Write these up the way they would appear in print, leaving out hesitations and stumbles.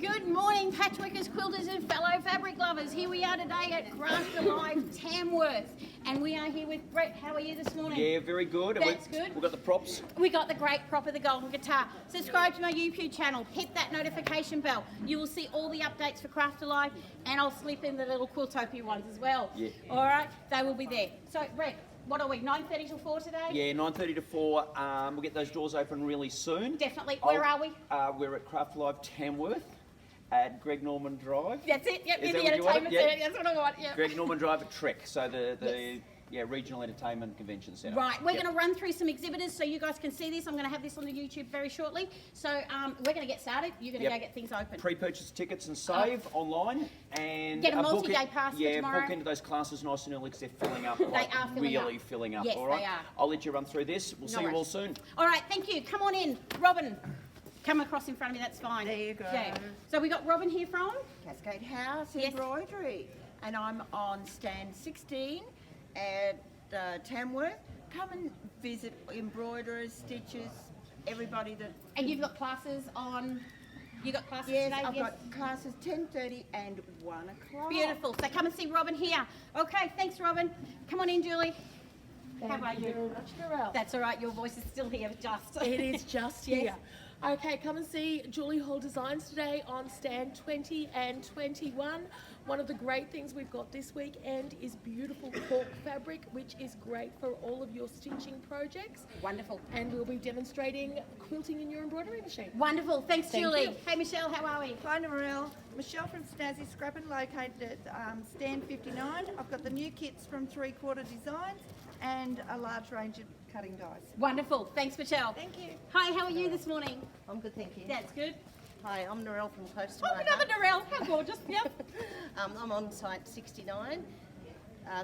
Good morning, patchworkers, quilters and fellow fabric lovers. Here we are today at Craft Alive Tamworth, and we are here with Brett. How are you this morning? Yeah, very good. That's good. We've got the props. We got the great prop of the golden guitar. Subscribe to my YouTube channel, hit that notification bell. You will see all the updates for Craft Alive, and I'll slip in the little Quiltopia ones as well. Yeah. All right, they will be there. So, Brett, what are we, 9:30 till 4 today? Yeah, 9:30 to 4. We'll get those doors open really soon. Definitely. Where are we? We're at Craft Alive Tamworth at Greg Norman Drive. That's it. Yep, Is in that the what you wanted? entertainment Yeah. centre. That's what I want. Yep. Greg Norman Drive at TECC, so the Yes. Regional Entertainment Convention Centre. Right, we're Yep. going to run through some exhibitors so you guys can see this. I'm going to have this on the YouTube very shortly. So we're going to get started. You're going to Yep. go get things open. Pre-purchase tickets and save online, and Get a book multi-day it- pass for Yeah, tomorrow. book into those classes nice and early because they're filling up. They are filling really up. filling up. Yes, all right, they are. I'll let you run through this. We'll see you all worries. soon. All right, thank you. Come on in. Robin, come across in front of me. That's fine. There you go. Yeah. So we got Robin here from? Cascade House Yes. Embroidery, and I'm on stand 16 at Tamworth. Come and visit embroiderers, stitchers, everybody that. And you've got classes on, you got classes Yes, today? I've got classes 10:30 and 1 o'clock. Beautiful. So come and see Robin here. Okay, thanks Robin. Come on in, Julie. How are you? very much, Narelle. That's all right. Your voice is still here, just. It is just Yes. here. Okay, come and see Julie Hall Designs today on stand 20 and 21. One of the great things we've got this weekend is beautiful cork fabric, which is great for all of your stitching projects. Wonderful. And we'll be demonstrating quilting in your embroidery machine. Wonderful. Thanks, Thank Julie. you. Hey, Michelle, how are we? Hi Narelle, Michelle from Snazzy Scrappin', located at stand 59. I've got the new kits from 3/4 Designs and a large range of cutting dies. Wonderful. Thanks, Michelle. Thank you. Hi, how are you this morning? I'm good, thank you. That's good. Hi, I'm Narelle from Close to Oh, My another Heart. Narelle. How gorgeous. Yep. I'm on site 69.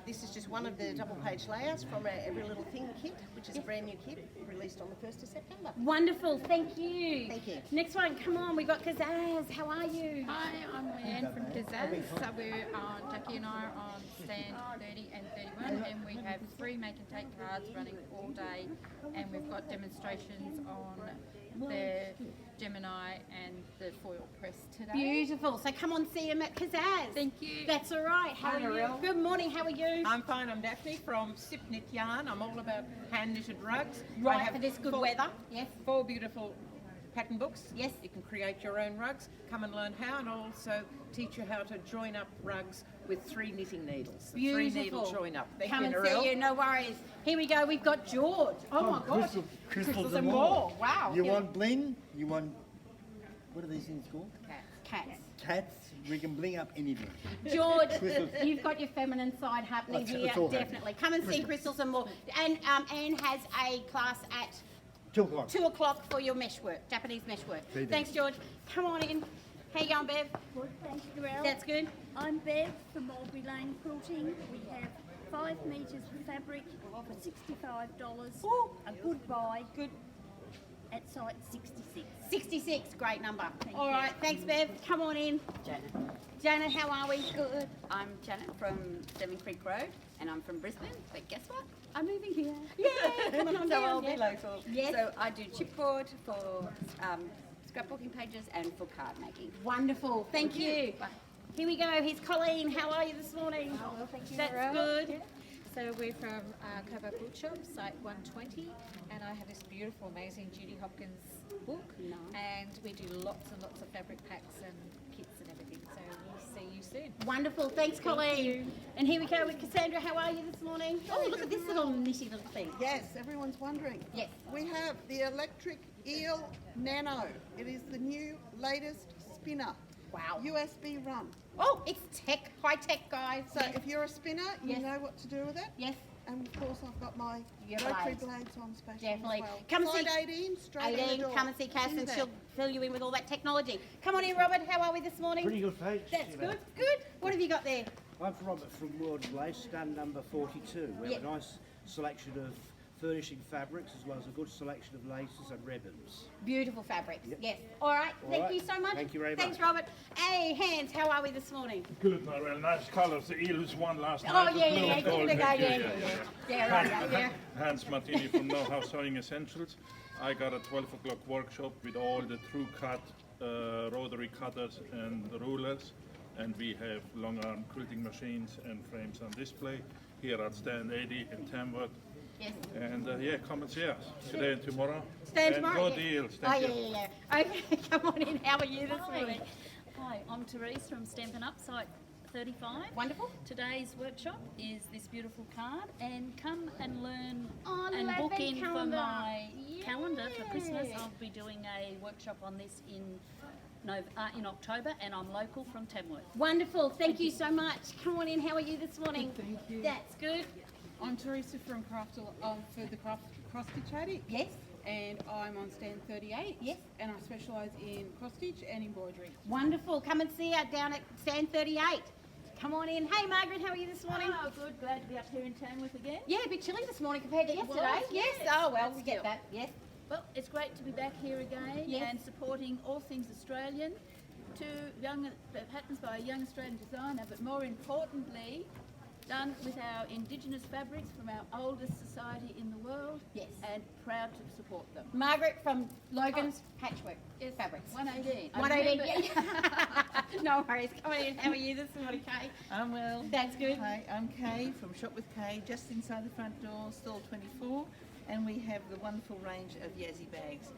This is just one of the double page layouts from our Every Little Thing kit, which is a brand new kit released on the 1st of September. Wonderful. Thank you. Thank you. Next one. Come on. We've got Kazaz. How are you? Hi, I'm Leanne from Kazaz. So we're Jackie and I are on stand 30 and 31, and we have 3 make and take cards running all day, and we've got demonstrations on the Gemini and the foil press today. Beautiful. So come on, see him at Kazaz. Thank you. That's all right. How are you? Good morning. How are you? I'm fine, I'm Daphne from Sip Knit Yarn. I'm all about hand knitted rugs. I Right have for this good 4 weather. Yes. 4 beautiful pattern books. Yes. You can create your own rugs. Come and learn how, and I'll also teach you how to join up rugs with 3 knitting needles. The 3 needle Beautiful. join up. Thank Come you, and Narelle. see you. No worries. Here we go. We've got George. Oh my gosh. Crystals and more. Wow. You want bling? You want, what are these things called? Cats. Cats. We can bling up anything. George, Crystals. you've got your feminine side happening It's here, all happening. definitely. Come and see Crystals and more. And Anne has a class at 2 o'clock. 2 o'clock for your mesh work, Japanese mesh work. Very Thanks, George. Come on in. How you going, Bev? Good, thank you, Narelle. That's good. I'm Bev from Mulberry Lane Quilting. We have 5 metres of fabric for $65. Ooh. A good buy. Good. At site 66. 66, great number. Thank All you. right, thanks, Bev. Come on in. Janet. Janet, how are we? Good. I'm Janet from Seven Creek Road, and I'm from Brisbane. But guess what? I'm moving here. Yeah, come on So down. I'll yeah. be local. Yes. So I do chipboard for scrapbooking pages and for card making. Wonderful. Thank you. Bye. Here we go. Here's Colleen. How are you this morning? Well, thank you, That's Narelle. good. Yeah. So we're from Cobo Bookshop, site 120, and I have this beautiful, amazing Judy Hopkins book, and we do lots and lots of fabric packs and kits and everything. So we'll see you soon. Wonderful. Thanks, Colleen. And here we go with Cassandra. How are you this morning? Oh, look at this little nitty little thing. Yes, everyone's wondering. Yes. We have the electric eel nano. It is the new latest spinner. Wow. USB run. Oh, it's tech, high tech, guys. So Yes. if you're a spinner, you Yes. know what to do with it. Yes. And of course I've got my Your rotary blades. blades on special Definitely. as well. Come and Side see 18, straight in the 18, door. come and see Cass See you and there. she'll fill you in with all that technology. Come on in, Robert. How are we this morning? Pretty good, thanks. That's You good. know. Good. What have you got there? I'm Robert from World Lace, stand number 42. We have Yeah. a nice selection of furnishing fabrics as well as a good selection of laces and ribbons. Beautiful fabrics. Yep. Yes. All right. All Thank right. you so much. Thank you very Thanks, much. Robert. Hey, Hans, how are we this morning? Good, Narelle. Nice colours. The eels won last Oh, night. yeah, with blue yeah, and give gold. it a go, Thank you. yeah. Yeah, right, yeah. Hans Martini from Know How Sewing Essentials. I got a 12 o'clock workshop with all the true cut rotary cutters and rulers, and we have long arm quilting machines and frames on display here at stand 80 in Tamworth. Yes. And yeah, come and see us today and tomorrow. Stand and tomorrow. good deals. Oh, Thank yeah, you. yeah. Okay, come on in. How are you this morning? Hi, I'm Therese from Stampin' Up, site 35. Wonderful. Today's workshop is this beautiful card, and come and learn Oh, and love book that in for calendar. my calendar for Christmas. I'll be doing a workshop on this in October, and I'm local from Tamworth. Wonderful. Thank you so much. Come on in. How are you this morning? Thank you. That's good. I'm Teresa from Craft for the Craft Cross Stitch Attic. Yes. And I'm on stand 38. Yes. And I specialise in cross stitch and embroidery. Wonderful. Come and see us down at stand 38. Come on in. Hey, Margaret, how are you this morning? Oh, good. Glad to be up here in Tamworth again. Yeah, a bit chilly this morning compared to It yesterday. was, Yes. yes. Oh, well, But we get still. that. Yes. Well, it's great to be back here again Yes. and supporting all things Australian, to patterns by a young Australian designer, but more importantly, done with our Indigenous fabrics from our oldest society in the world. Yes. And proud to support them. Margaret from Logan's Patchwork Fabrics. 118. I 118. remember. No worries. Come on in. How are you this morning, Kay? I'm well. That's good. Hi, I'm Kay from Shop with Kay, just inside the front door, stall 24, and we have the wonderful range of Yazzie bags.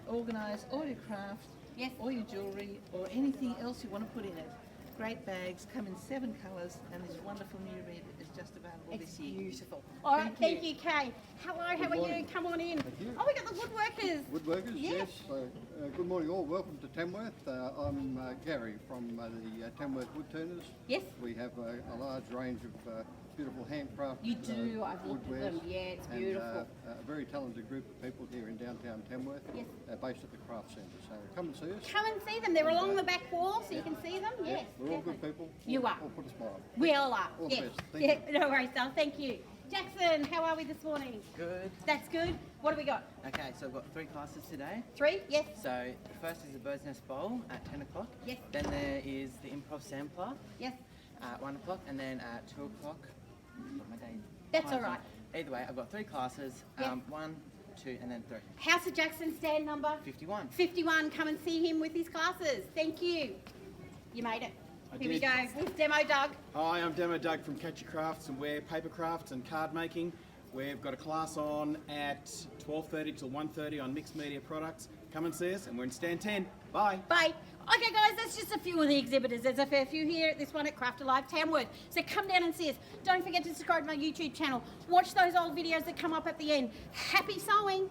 Organise all your craft, yes, all your jewellery, or anything else you want to put in it. Great bags, come in 7 colours, and this wonderful new red is just available this year. Beautiful. All right, thank you, Kay. Hello, how are you? morning. Come on in. Thank you. Oh, we got the woodworkers. Woodworkers, Yes. yes. So, good morning all. Welcome to Tamworth. I'm Gary from the Tamworth Woodturners. Yes. We have a large range of beautiful handcraft. You do. I've looked at them. woodwares Yeah, it's and, beautiful. a very talented group of people here in downtown Tamworth. Yes. Based at the Craft Centre. So come and see us. Come and see them. They're along the back wall, so you can see them. Yeah, Yes. we're all good people. You are. All put a smile. We all are. All the Yes. best. Thank Yeah. you. No worries, Dale. Thank you. Jackson, how are we this morning? Good. That's good. What do we got? Okay, so I've got 3 classes today. 3? Yes. So the first is the Bird's Nest Bowl at 10 o'clock. Yes. Then there is the Improv Sampler. Yes. At 1 o'clock, and then at 2 o'clock. Got my day. That's times all right. on. Either way, I've got 3 classes. Yes. 1, 2, and then 3. House of Jackson stand number? 51. 51. Come and see him with his classes. Thank you. You made it. Here we did. go. Here's Demo Doug. Hi, I'm Demo Doug from Catchy Crafts, and we're paper crafts and card making. We've got a class on at 12:30 till 1:30 on mixed media products. Come and see us, and we're in stand 10. Bye. Bye. Okay, guys, that's just a few of the exhibitors. There's a fair few here at this one at Craft Alive Tamworth. So come down and see us. Don't forget to subscribe to my YouTube channel. Watch those old videos that come up at the end. Happy sewing.